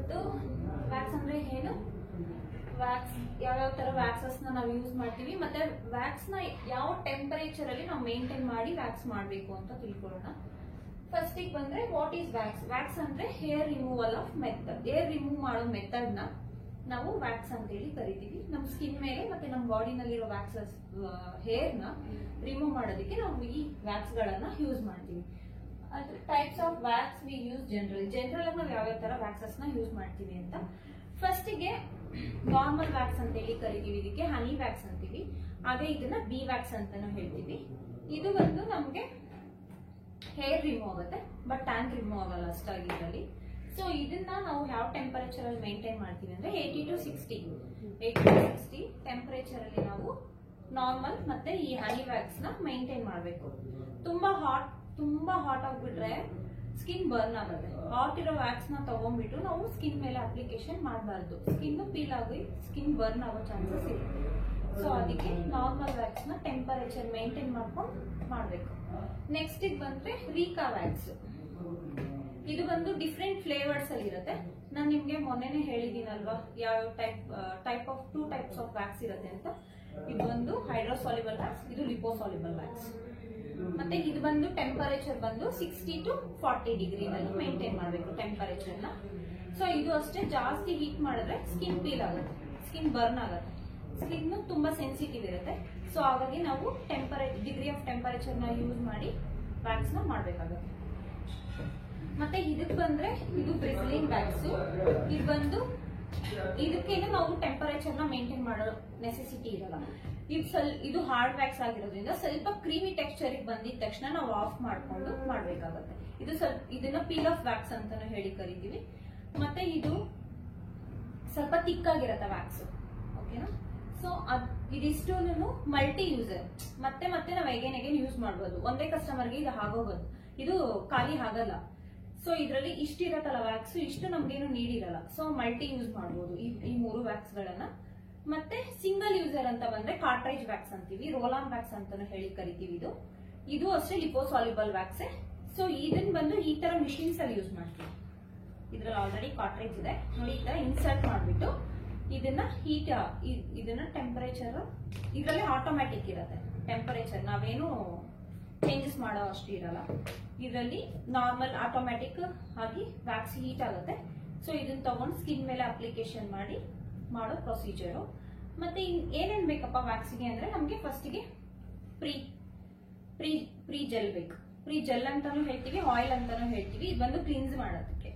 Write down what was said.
ಇವತ್ತು ವ್ಯಾಕ್ಸ್ ಅಂದ್ರೆ ಏನು, ವ್ಯಾಕ್ಸ್ ಯಾವ್ಯಾವ ತರ ವ್ಯಾಕ್ಸಸ್ ನಾವು ಯೂಸ್ ಮಾಡ್ತೀವಿ, ಮತ್ತೆ ವ್ಯಾಕ್ಸ್ ನ ಯಾವ ಟೆಂಪರೇಚರ್ ಅಲ್ಲಿ ನಾವು ಮೇಂಟೈನ್ ಮಾಡಿ ವ್ಯಾಕ್ಸ್ ಮಾಡಬೇಕು ಅಂತ ತಿಳ್ಕೊಳ್ಳೋಣ. ಫಸ್ಟ್ ಬಂದ್ರೆ ವಾಟ್ ಈಸ್ ವ್ಯಾಕ್ಸ್. ವ್ಯಾಕ್ಸ್ ಅಂದ್ರೆ hair removal of method. Hair remove ಮಾಡೋ ಮೆಥಡ್ ನ ನಾವು ವ್ಯಾಕ್ಸ್ ಅಂತ ಹೇಳಿ ಕರಿತೀವಿ. ನಮ್ಮ ಸ್ಕಿನ್ ಮೇಲೆ ಮತ್ತೆ ನಮ್ಮ ಬಾಡಿನಲ್ಲಿರೋ ವ್ಯಾಕ್ಸಸ್ ಹೇರ್ ನ ರಿಮೂವ್ ಮಾಡೋದಕ್ಕೆ ನಾವು ಈ ವ್ಯಾಕ್ಸ್ ಗಳನ್ನ ಯೂಸ್ ಮಾಡ್ತೀವಿ. ಅದ್ರ types of wax we use general ಆಗಿ ನಾವು ಯಾವ್ಯಾವ ತರ ವ್ಯಾಕ್ಸಸ್ ನ ಯೂಸ್ ಮಾಡ್ತೀವಿ ಅಂತ. ಫಸ್ಟ್ ಗೆ ನಾರ್ಮಲ್ ವ್ಯಾಕ್ಸ್ ಅಂತ ಹೇಳಿ ಕರಿತೀವಿ, ಇದಕ್ಕೆ ಹನಿ ವ್ಯಾಕ್ಸ್ ಅಂತೀವಿ. ಹಾಗೆ ಇದನ್ನ ಬಿ ವ್ಯಾಕ್ಸ್ ಅಂತಾನು ಹೇಳ್ತೀವಿ. ಇದು ಬಂದು ನಮ್ಗೆ ಹೇರ್ ರಿಮೂವ್ ಆಗುತ್ತೆ, ಬಟ್ ಟ್ಯಾನ್ ರಿಮೂವ್ ಆಗಲ್ಲ ಅಷ್ಟಾಗಿ ಇದರಲ್ಲಿ. ಸೊ ಇದನ್ನ ನಾವು ಯಾವ ಟೆಂಪರೇಚರ್ ಅಲ್ಲಿ ಮೇಂಟೈನ್ ಮಾಡ್ತೀವಿ ಅಂದ್ರೆ 80 to 60 ಟೆಂಪರೇಚರ್ ಅಲ್ಲಿ ನಾವು ನಾರ್ಮಲ್ ಮತ್ತೆ ಈ ಹನಿ ವ್ಯಾಕ್ಸ್ ನ ಮೇಂಟೈನ್ ಮಾಡಬೇಕು. ತುಂಬಾ ಹಾಟ್ ಆಗ್ಬಿಟ್ರೆ ಸ್ಕಿನ್ ಬರ್ನ್ ಆಗುತ್ತೆ. ಹಾಟ್ ಇರೋ ವ್ಯಾಕ್ಸ್ ನ ತಗೊಂಡ್ಬಿಟ್ಟು ನಾವು ಸ್ಕಿನ್ ಮೇಲೆ ಅಪ್ಲಿಕೇಶನ್ ಮಾಡಬಾರ್ದು, ಸ್ಕಿನ್ ಪೀಲ್ ಆಗಿ ಸ್ಕಿನ್ ಬರ್ನ್ ಆಗೋ ಚಾನ್ಸಸ್ ಇದೆ. ಸೊ ಅದಕ್ಕೆ ನಾರ್ಮಲ್ ವ್ಯಾಕ್ಸ್ ನ ಟೆಂಪರೇಚರ್ ಮೇಂಟೈನ್ ಮಾಡ್ಕೊಂಡು ಮಾಡಬೇಕು. ನೆಕ್ಸ್ಟ್ ಇದು ಬಂದ್ರೆ ರೀಕಾ ವ್ಯಾಕ್ಸ್. ಇದು ಬಂದು ಡಿಫ್ರೆಂಟ್ ಫ್ಲೇವರ್ಸ್ ಅಲ್ಲಿ ಇರುತ್ತೆ. ನಾನು ನಿಮ್ಗೆ ಮೊನ್ನೆನೆ ಹೇಳಿದೀನಲ್ವಾ ಯಾವ type of 2 types of wax ಇರುತ್ತೆ ಅಂತ. ಇದು ಒಂದು ಹೈಡ್ರೋಸಾಲ್ಯುಬಲ್ ವ್ಯಾಕ್ಸ್, ಇದು ಲಿಪೋಸಾಲ್ಯುಬಲ್ ವ್ಯಾಕ್ಸ್. ಮತ್ತೆ ಇದು ಬಂದು ಟೆಂಪರೇಚರ್ ಬಂದು 60 to 40 ಡಿಗ್ರಿನಲ್ಲಿ ಮೇಂಟೈನ್ ಮಾಡಬೇಕು ಟೆಂಪರೇಚರ್ ನ. ಸೊ ಇದು ಅಷ್ಟೇ, ಜಾಸ್ತಿ ಹೀಟ್ ಮಾಡಿದ್ರೆ ಸ್ಕಿನ್ ಪೀಲ್ ಆಗುತ್ತೆ, ಸ್ಕಿನ್ ಬರ್ನ್ ಆಗುತ್ತೆ, ಸ್ಕಿನ್ ತುಂಬಾ ಸೆನ್ಸಿಟಿವ್ ಇರುತ್ತೆ. ಸೊ ಹಾಗಾಗಿ ನಾವು ಡಿಗ್ರಿ ಆಫ್ ಟೆಂಪರೇಚರ್ ನ ಯೂಸ್ ಮಾಡಿ ವ್ಯಾಕ್ಸ್ ನ ಮಾಡಬೇಕಾಗುತ್ತೆ. ಮತ್ತೆ ಇದಕ್ಕೆ ಬಂದ್ರೆ ಇದು ಬ್ರಿಸ್ಲಿಂಗ್ ವ್ಯಾಕ್ಸ್. ಇದು ಬಂದು ಇದಕ್ಕೇನು ನಾವು ಟೆಂಪರೇಚರ್ ನ ಮೇಂಟೈನ್ ಮಾಡೋ ನೆಸೆಸಿಟಿ ಇರಲ್ಲ. ಇದು ಹಾರ್ಡ್ ವ್ಯಾಕ್ಸ್ ಆಗಿರೋದ್ರಿಂದ ಸ್ವಲ್ಪ ಕ್ರೀಮಿ ಟೆಕ್ಸ್ಚರ್ ಬಂದಿದ ತಕ್ಷಣ ನಾವು ಆಫ್ ಮಾಡ್ಕೊಂಡು ಮಾಡ್ಬೇಕಾಗತ್ತೆ. ಇದು ಇದನ್ನ ಪೀಲ್ ಆಫ್ ವ್ಯಾಕ್ಸ್ ಅಂತಾನು ಹೇಳಿ ಕರಿತೀವಿ. ಮತ್ತೆ ಇದು ಸ್ವಲ್ಪ ತಿಕ್ ಆಗಿರತ್ತೆ ವ್ಯಾಕ್ಸ್, ಓಕೆನಾ. ಸೊ ಇದಿಷ್ಟು ಮಲ್ಟಿ ಯೂಸರ್, ಮತ್ತೆ ನಾವು ಎಗೇನ್ ಯೂಸ್ ಮಾಡಬಹುದು. ಒಂದೇ ಕಸ್ಟಮರ್ಗೆ ಇದು ಆಗೋಗೋದು, ಇದು ಖಾಲಿ ಆಗಲ್ಲ. ಸೊ ಇದರಲ್ಲಿ ಇಷ್ಟಿರತ್ತಲ್ಲ ವ್ಯಾಕ್ಸ್, ಇಷ್ಟು ನಮ್ಗೇನು ನೀಡಿರಲ್ಲ. ಸೊ ಮಲ್ಟಿ ಯೂಸ್ ಮಾಡಬಹುದು ಈ 3 ವ್ಯಾಕ್ಸ್ ಗಳನ್ನ. ಮತ್ತೆ ಸಿಂಗಲ್ ಯೂಸರ್ ಅಂತ ಬಂದ್ರೆ ಕಾರ್ಟ್ರೇಜ್ ವ್ಯಾಕ್ಸ್ ಅಂತೀವಿ, ರೋಲ್ ಆನ್ ವ್ಯಾಕ್ಸ್ ಅಂತಾನು ಹೇಳಿ ಕರಿತೀವಿ. ಇದು ಅಷ್ಟೇ ಲಿಪೋಸಾಲ್ಯುಬಲ್ ವ್ಯಾಕ್ಸ್. ಸೊ ಇದನ್ನ ಬಂದು ಈ ತರ ಮಿಷಿನ್ಸ್ ಅಲ್ಲಿ ಯೂಸ್ ಮಾಡ್ತೀವಿ. ಇದ್ರಲ್ಲಿ ಆಲ್ರೆಡಿ ಕಾರ್ಟ್ರೇಜ್ ಇದೆ ನೋಡಿ, ಈ ತರ ಇನ್ಸರ್ಟ್ ಮಾಡ್ಬಿಟ್ಟು ಇದನ್ನ ಇದನ್ನ ಟೆಂಪರೇಚರ್ ಇದರಲ್ಲಿ ಆಟೋಮ್ಯಾಟಿಕ್ ಇರುತ್ತೆ. ಟೆಂಪರೇಚರ್ ನಾವೇನು ಚೇಂಜಸ್ ಮಾಡೋ ಅಷ್ಟು ಇರಲ್ಲ. ಇದರಲ್ಲಿ ನಾರ್ಮಲ್ ಆಟೋಮ್ಯಾಟಿಕ್ ಆಗಿ ವ್ಯಾಕ್ಸ್ ಹೀಟ್ ಆಗುತ್ತೆ. ಸೊ ಇದನ್ನ ತಗೊಂಡು ಸ್ಕಿನ್ ಮೇಲೆ ಅಪ್ಲಿಕೇಶನ್ ಮಾಡಿ ಮಾಡೋ ಪ್ರೊಸೀಜರು. ಮತ್ತೆ ಏನೇನ್ ಬೇಕಪ್ಪ ವ್ಯಾಕ್ಸಿಗೆ ಅಂದ್ರೆ ನಮ್ಗೆ ಫಸ್ಟ್ ಗೆ ಪ್ರೀ ಜೆಲ್ ಬೇಕು. ಪ್ರೀ ಜೆಲ್ ಅಂತಾನು ಹೇಳ್ತೀವಿ, ಆಯಿಲ್ ಅಂತಾನು ಹೇಳ್ತೀವಿ. ಇದು ಬಂದು ಕ್ಲೀನ್ಸ್ ಮಾಡೋದಕ್ಕೆ.